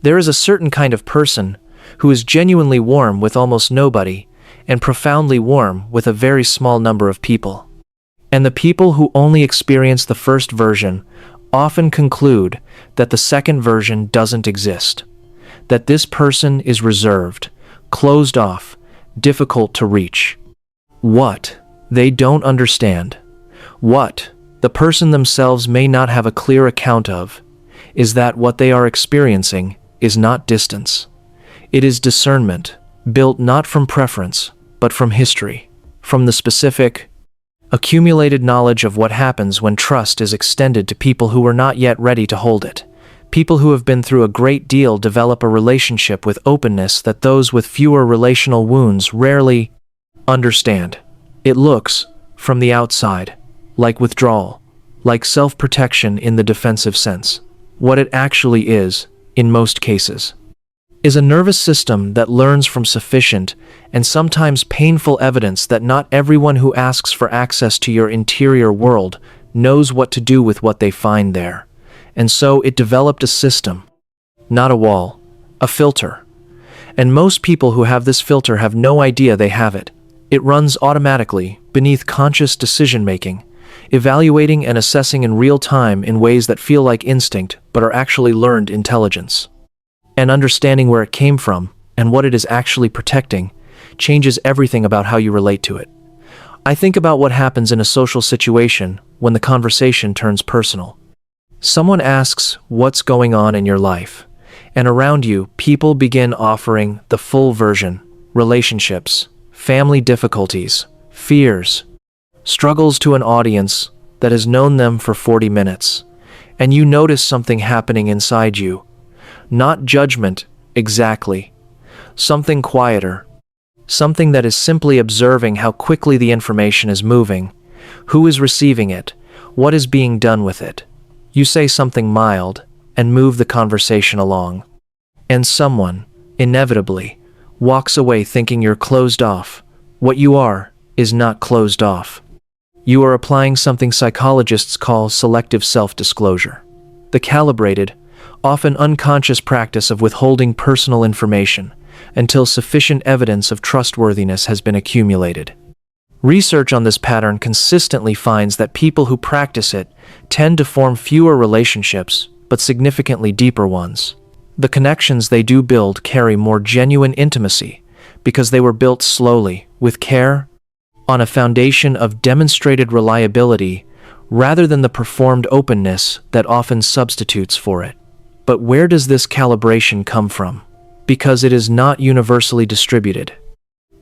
There is a certain kind of person who is genuinely warm with almost nobody and profoundly warm with a very small number of people. And the people who only experience the first version often conclude that the second version doesn't exist, that this person is reserved, closed off, difficult to reach. What they don't understand, what the person themselves may not have a clear account of, is that what they are experiencing is not distance. It is discernment, built not from preference, but from history, from the specific, accumulated knowledge of what happens when trust is extended to people who are not yet ready to hold it. People who have been through a great deal develop a relationship with openness that those with fewer relational wounds rarely understand. It looks, from the outside, like withdrawal, like self-protection in the defensive sense. What it actually is, in most cases, is a nervous system that learns from sufficient and sometimes painful evidence that not everyone who asks for access to your interior world knows what to do with what they find there. And so it developed a system, not a wall, a filter. And most people who have this filter have no idea they have it. It runs automatically, beneath conscious decision-making, evaluating and assessing in real time in ways that feel like instinct but are actually learned intelligence. And understanding where it came from and what it is actually protecting changes everything about how you relate to it. I think about what happens in a social situation when the conversation turns personal. Someone asks what's going on in your life, and around you, people begin offering the full version: relationships, family difficulties, fears, struggles to an audience that has known them for 40 minutes, and you notice something happening inside you. Not judgment, exactly. Something quieter. Something that is simply observing how quickly the information is moving, who is receiving it, what is being done with it. You say something mild and move the conversation along. And someone, inevitably, walks away thinking you're closed off. What you are is not closed off. You are applying something psychologists call selective self-disclosure. The calibrated, often unconscious practice of withholding personal information until sufficient evidence of trustworthiness has been accumulated. Research on this pattern consistently finds that people who practice it tend to form fewer relationships, but significantly deeper ones. The connections they do build carry more genuine intimacy because they were built slowly, with care, on a foundation of demonstrated reliability rather than the performed openness that often substitutes for it. But where does this calibration come from? Because it is not universally distributed.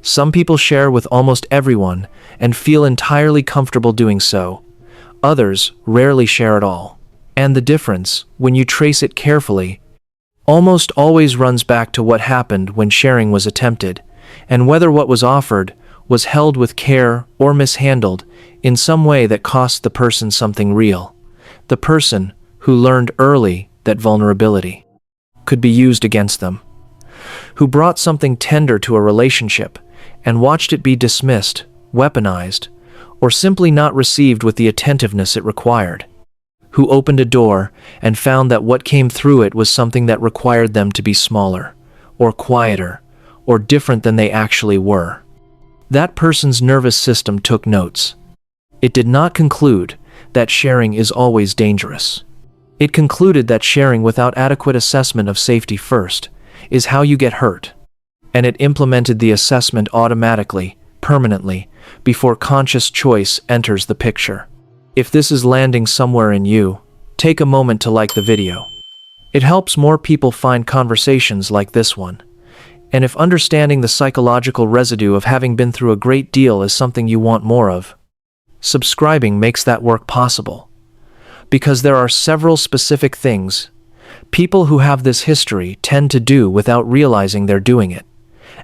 Some people share with almost everyone and feel entirely comfortable doing so. Others rarely share at all. And the difference, when you trace it carefully, almost always runs back to what happened when sharing was attempted, and whether what was offered was held with care or mishandled in some way that cost the person something real. The person who learned early that vulnerability could be used against them, who brought something tender to a relationship and watched it be dismissed, weaponized, or simply not received with the attentiveness it required, who opened a door and found that what came through it was something that required them to be smaller, or quieter, or different than they actually were. That person's nervous system took notes. It did not conclude that sharing is always dangerous. It concluded that sharing without adequate assessment of safety first is how you get hurt, and it implemented the assessment automatically, permanently, before conscious choice enters the picture. If this is landing somewhere in you, take a moment to like the video. It helps more people find conversations like this one. And if understanding the psychological residue of having been through a great deal is something you want more of, subscribing makes that work possible. Because there are several specific things people who have this history tend to do without realizing they're doing it,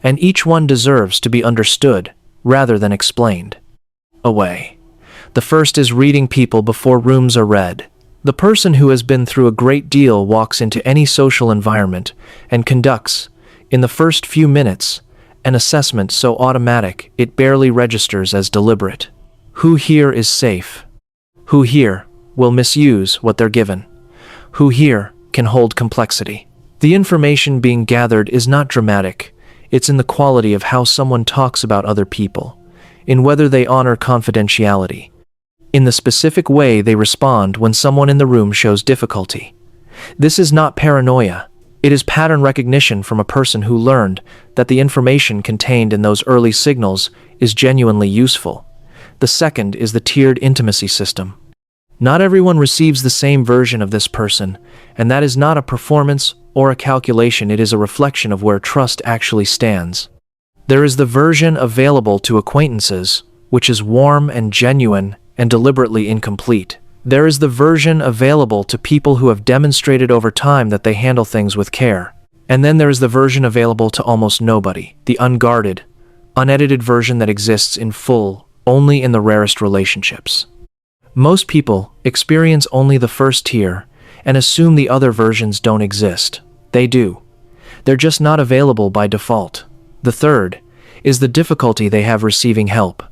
and each one deserves to be understood rather than explained away. The first is reading people before rooms are read. The person who has been through a great deal walks into any social environment and conducts, in the first few minutes, an assessment so automatic it barely registers as deliberate. Who here is safe? Who here will misuse what they're given? Who here can hold complexity? The information being gathered is not dramatic. It's in the quality of how someone talks about other people, in whether they honor confidentiality, in the specific way they respond when someone in the room shows difficulty. This is not paranoia. It is pattern recognition from a person who learned that the information contained in those early signals is genuinely useful. The second is the tiered intimacy system. Not everyone receives the same version of this person, and that is not a performance or a calculation. It is a reflection of where trust actually stands. There is the version available to acquaintances, which is warm and genuine and deliberately incomplete. There is the version available to people who have demonstrated over time that they handle things with care. And then there is the version available to almost nobody, the unguarded, unedited version that exists in full only in the rarest relationships. Most people experience only the first tier and assume the other versions don't exist. They do. They're just not available by default. The third is the difficulty they have receiving help.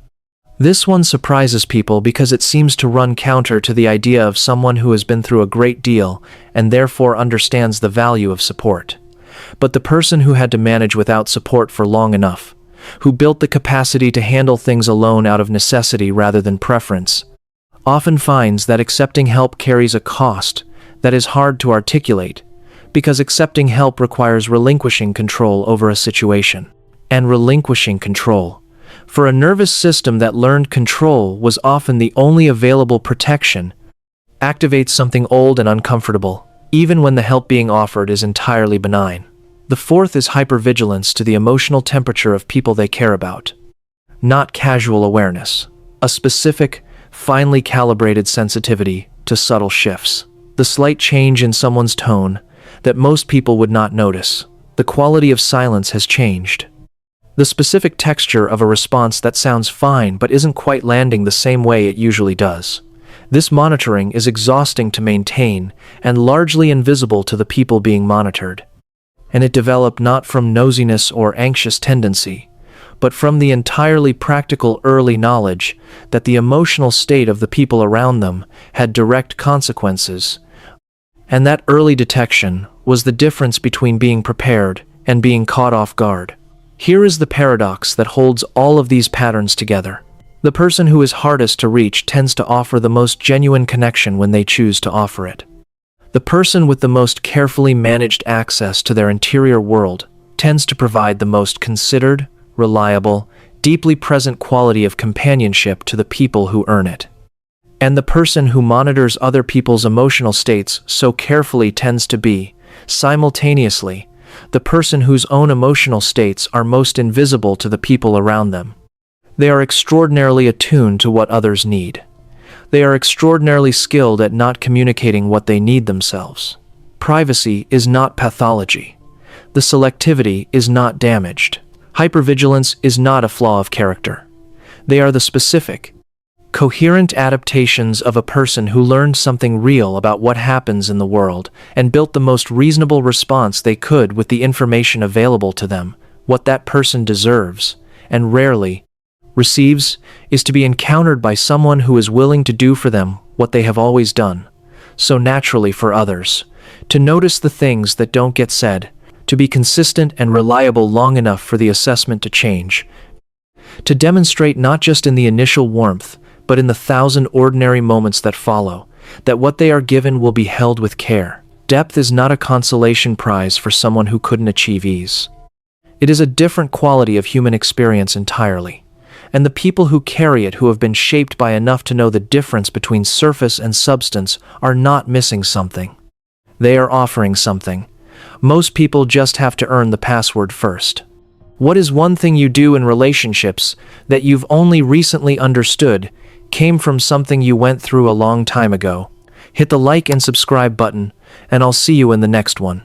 This one surprises people because it seems to run counter to the idea of someone who has been through a great deal and therefore understands the value of support. But the person who had to manage without support for long enough, who built the capacity to handle things alone out of necessity rather than preference, often finds that accepting help carries a cost that is hard to articulate, because accepting help requires relinquishing control over a situation. And relinquishing control, for a nervous system that learned control was often the only available protection, activates something old and uncomfortable, even when the help being offered is entirely benign. The fourth is hypervigilance to the emotional temperature of people they care about. Not casual awareness, a specific, finely calibrated sensitivity to subtle shifts. The slight change in someone's tone that most people would not notice. The quality of silence has changed. The specific texture of a response that sounds fine but isn't quite landing the same way it usually does. This monitoring is exhausting to maintain and largely invisible to the people being monitored. And it developed not from nosiness or anxious tendency, but from the entirely practical early knowledge that the emotional state of the people around them had direct consequences. And that early detection was the difference between being prepared and being caught off guard. Here is the paradox that holds all of these patterns together. The person who is hardest to reach tends to offer the most genuine connection when they choose to offer it. The person with the most carefully managed access to their interior world tends to provide the most considered, reliable, deeply present quality of companionship to the people who earn it. And the person who monitors other people's emotional states so carefully tends to be, simultaneously, the person whose own emotional states are most invisible to the people around them. They are extraordinarily attuned to what others need. They are extraordinarily skilled at not communicating what they need themselves. Privacy is not pathology. The selectivity is not damaged. Hypervigilance is not a flaw of character. They are the specific, coherent adaptations of a person who learned something real about what happens in the world and built the most reasonable response they could with the information available to them. What that person deserves, and rarely receives, is to be encountered by someone who is willing to do for them what they have always done, so naturally for others, to notice the things that don't get said, to be consistent and reliable long enough for the assessment to change, to demonstrate not just in the initial warmth, but in the 1,000 ordinary moments that follow, that what they are given will be held with care. Depth is not a consolation prize for someone who couldn't achieve ease. It is a different quality of human experience entirely, and the people who carry it, who have been shaped by enough to know the difference between surface and substance, are not missing something. They are offering something. Most people just have to earn the password first. What is one thing you do in relationships that you've only recently understood came from something you went through a long time ago? Hit the like and subscribe button, and I'll see you in the next one.